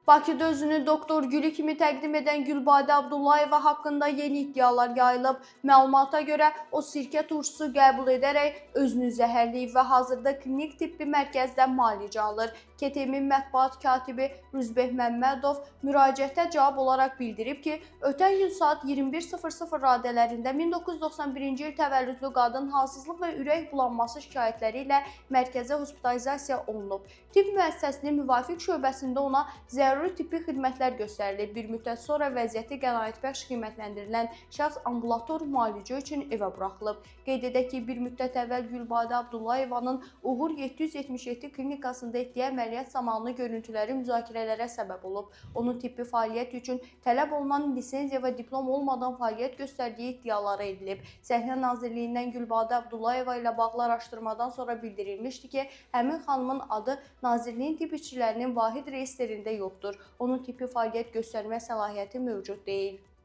Bakıda özünü doktor Gülü kimi təqdim edən Gülbadə Abdullayeva haqqında yeni iddialar yayılıb. Məlumata görə o sirkə turşusu qəbul edərək özünü zəhərləyib və hazırda klinik tibbi mərkəzdə müalicə alır. KTM-in mətbuat katibi Rüzbeh Məmmədov müraciətə cavab olaraq bildirib ki, ötən gün saat 21:00 radələrində 1991-ci il təvəllüdlü qadın halsızlıq və ürək bulanması şikayətləri ilə mərkəzə hospitalizasiya olunub. Tibb müəssisəsinin müvafiq şöbəsində ona zəruri tibbi xidmətlər göstərilib. Bir müddət sonra vəziyyəti qənaətbəxş qiymətləndirilən şəxs ambulator müalicə üçün evə buraxılıb. Qeyd edək ki, bir müddət əvvəl Gülbadə Abdullayevanın Uğur 777 klinikasında etdiyi əməliyyat zamanı görüntüləri müzakirələrə səbəb olub. Onun tibbi fəaliyyət üçün tələb olunan lisenziya və diplom olmadan fəaliyyət göstərdiyi iddiaları edilib. Səhiyyə Nazirliyindən Gülbadə Abdullayeva ilə bağlı araşdırmadan sonra bildirilmişdi ki, həmin xanımın adı Nazirliyin tibb işçilərinin vahid reyestrində yoxdur. Onun tibbi fəaliyyət göstərmə səlahiyyəti mövcud deyil.